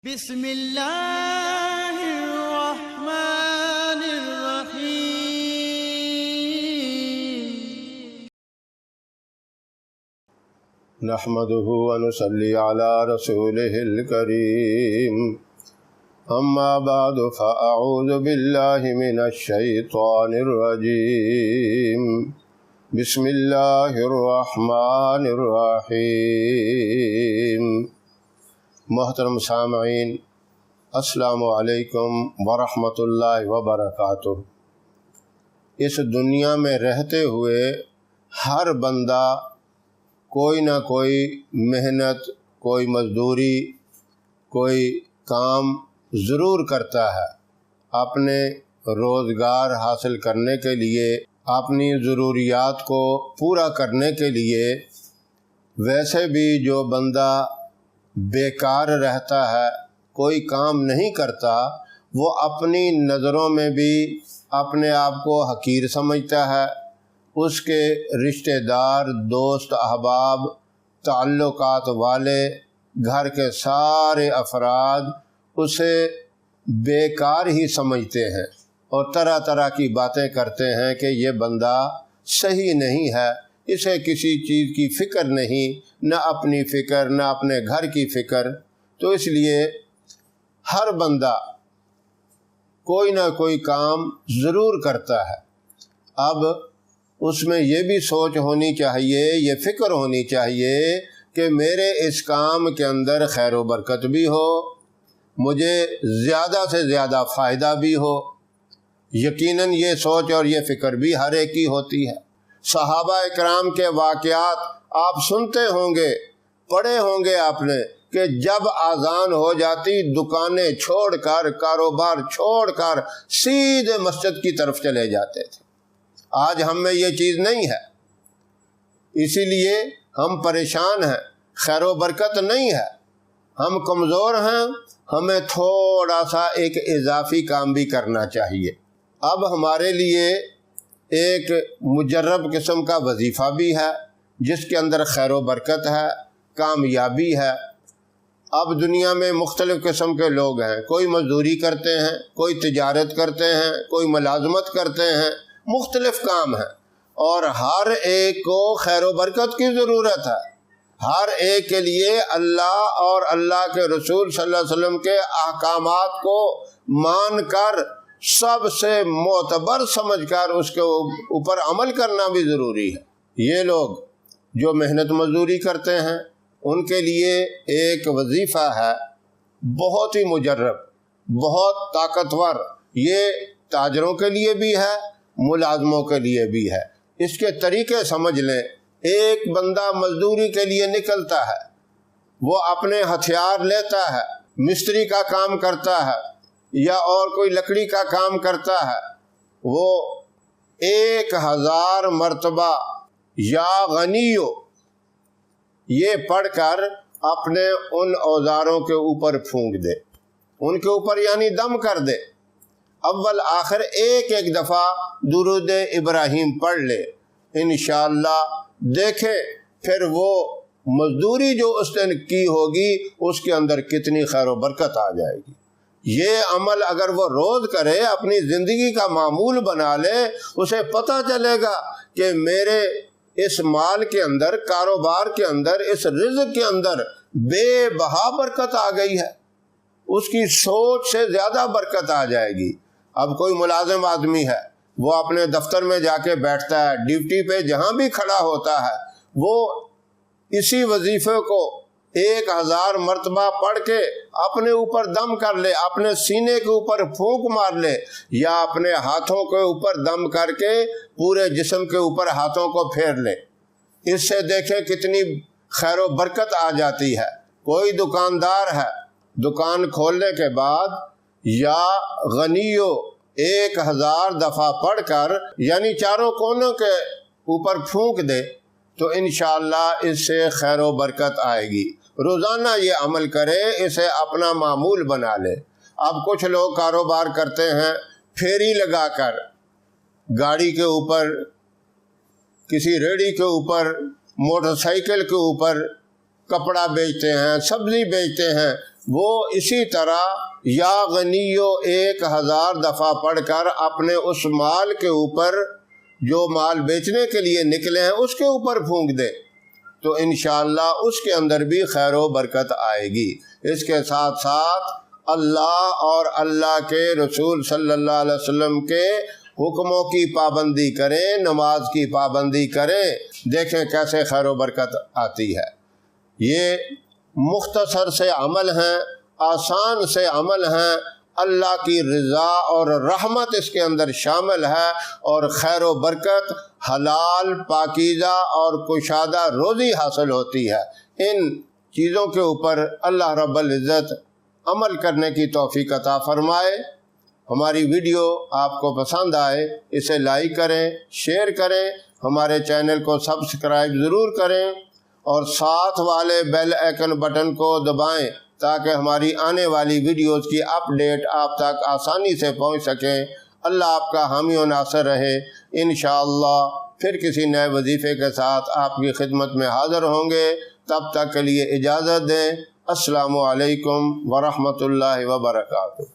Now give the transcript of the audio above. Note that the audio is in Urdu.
بسم اللہ الرحمن الرحیم نحمده ونصلي على رسوله الكريم اما بعد فاعوذ بالله من الشيطان الرجيم بسم الله الرحمن الرحيم۔ محترم سامعین، السلام علیکم ورحمۃ اللہ وبرکاتہ۔ اس دنیا میں رہتے ہوئے ہر بندہ کوئی نہ کوئی محنت، کوئی مزدوری، کوئی کام ضرور کرتا ہے اپنے روزگار حاصل کرنے کے لیے، اپنی ضروریات کو پورا کرنے کے لیے۔ ویسے بھی جو بندہ بیکار رہتا ہے، کوئی کام نہیں کرتا، وہ اپنی نظروں میں بھی اپنے آپ کو حقیر سمجھتا ہے۔ اس کے رشتہ دار، دوست، احباب، تعلقات والے، گھر کے سارے افراد اسے بیکار ہی سمجھتے ہیں اور طرح طرح کی باتیں کرتے ہیں کہ یہ بندہ صحیح نہیں ہے، اسے کسی چیز کی فکر نہیں، نہ اپنی فکر، نہ اپنے گھر کی فکر۔ تو اس لیے ہر بندہ کوئی نہ کوئی کام ضرور کرتا ہے۔ اب اس میں یہ بھی سوچ ہونی چاہیے، یہ فکر ہونی چاہیے کہ میرے اس کام کے اندر خیر و برکت بھی ہو، مجھے زیادہ سے زیادہ فائدہ بھی ہو۔ یقیناً یہ سوچ اور یہ فکر بھی ہر ایک کی ہوتی ہے۔ صحابہ اکرام کے واقعات آپ سنتے ہوں گے، پڑھے ہوں گے آپ نے، کہ جب اذان ہو جاتی دکانیں چھوڑ کر، کاروبار چھوڑ کر سیدھے مسجد کی طرف چلے جاتے تھے۔ آج ہم میں یہ چیز نہیں ہے، اسی لیے ہم پریشان ہیں، خیر و برکت نہیں ہے، ہم کمزور ہیں۔ ہمیں تھوڑا سا ایک اضافی کام بھی کرنا چاہیے۔ اب ہمارے لیے ایک مجرب قسم کا وظیفہ بھی ہے جس کے اندر خیر و برکت ہے، کامیابی ہے۔ اب دنیا میں مختلف قسم کے لوگ ہیں، کوئی مزدوری کرتے ہیں، کوئی تجارت کرتے ہیں، کوئی ملازمت کرتے ہیں، مختلف کام ہیں، اور ہر ایک کو خیر و برکت کی ضرورت ہے۔ ہر ایک کے لیے اللہ اور اللہ کے رسول صلی اللہ علیہ وسلم کے احکامات کو مان کر، سب سے معتبر سمجھ کر اس کے اوپر عمل کرنا بھی ضروری ہے۔ یہ لوگ جو محنت مزدوری کرتے ہیں ان کے لیے ایک وظیفہ ہے بہت ہی مجرب، بہت طاقتور۔ یہ تاجروں کے لیے بھی ہے، ملازموں کے لیے بھی ہے۔ اس کے طریقے سمجھ لیں۔ ایک بندہ مزدوری کے لیے نکلتا ہے، وہ اپنے ہتھیار لیتا ہے، مستری کا کام کرتا ہے یا اور کوئی لکڑی کا کام کرتا ہے، وہ 1000 مرتبہ یا غنیو یہ پڑھ کر اپنے ان اوزاروں کے اوپر پھونک دے، ان کے اوپر یعنی دم کر دے۔ اول آخر ایک ایک دفعہ درود ابراہیم پڑھ لے، انشاءاللہ دیکھیں پھر وہ مزدوری جو اس نے کی ہوگی اس کے اندر کتنی خیر و برکت آ جائے گی۔ یہ عمل اگر وہ روز کرے، اپنی زندگی کا معمول بنا لے، اسے پتہ چلے گا کہ میرے اس مال کے اندر، کاروبار کے اندر، اس رزق کے اندر بے بہا برکت آ گئی ہے۔ اس کی سوچ سے زیادہ برکت آ جائے گی۔ اب کوئی ملازم آدمی ہے، وہ اپنے دفتر میں جا کے بیٹھتا ہے، ڈیوٹی پہ جہاں بھی کھڑا ہوتا ہے، وہ اسی وظیفے کو 1000 مرتبہ پڑھ کے اپنے اوپر دم کر لے، اپنے سینے کے اوپر پھونک مار لے، یا اپنے ہاتھوں کے اوپر دم کر کے پورے جسم کے اوپر ہاتھوں کو پھیر لے۔ اس سے دیکھیں کتنی خیر و برکت آ جاتی ہے۔ کوئی دکاندار ہے، دکان کھولنے کے بعد یا غنیو 1000 دفعہ پڑھ کر یعنی چاروں کونوں کے اوپر پھونک دے تو انشاءاللہ اس سے خیر و برکت آئے گی۔ روزانہ یہ عمل کرے، اسے اپنا معمول بنا لے۔ اب کچھ لوگ کاروبار کرتے ہیں پھیری لگا کر، گاڑی کے اوپر، کسی ریڑھی کے اوپر، موٹر سائیکل کے اوپر کپڑا بیچتے ہیں، سبزی بیچتے ہیں، وہ اسی طرح یا غنیو 1000 دفعہ پڑھ کر اپنے اس مال کے اوپر جو مال بیچنے کے لیے نکلے ہیں اس کے اوپر پھونک دے تو انشاءاللہ اس کے اندر بھی خیر و برکت آئے گی۔ اس کے ساتھ ساتھ اللہ اور اللہ کے رسول صلی اللہ علیہ وسلم کے حکموں کی پابندی کریں، نماز کی پابندی کریں، دیکھیں کیسے خیر و برکت آتی ہے۔ یہ مختصر سے عمل ہیں، آسان سے عمل ہیں، اللہ کی رضا اور رحمت اس کے اندر شامل ہے، اور خیر و برکت حلال، پاکیزہ اور کشادہ روزی حاصل ہوتی ہے۔ ان چیزوں کے اوپر اللہ رب العزت عمل کرنے کی توفیق عطا فرمائے۔ ہماری ویڈیو آپ کو پسند آئے اسے لائک کریں، شیئر کریں، ہمارے چینل کو سبسکرائب ضرور کریں اور ساتھ والے بیل آئیکن بٹن کو دبائیں تاکہ ہماری آنے والی ویڈیوز کی اپڈیٹ آپ تک آسانی سے پہنچ سکیں۔ اللہ آپ کا حامی و ناصر رہے۔ انشاءاللہ پھر کسی نئے وظیفے کے ساتھ آپ کی خدمت میں حاضر ہوں گے، تب تک کے لیے اجازت دیں۔ السلام علیکم ورحمۃ اللہ وبرکاتہ۔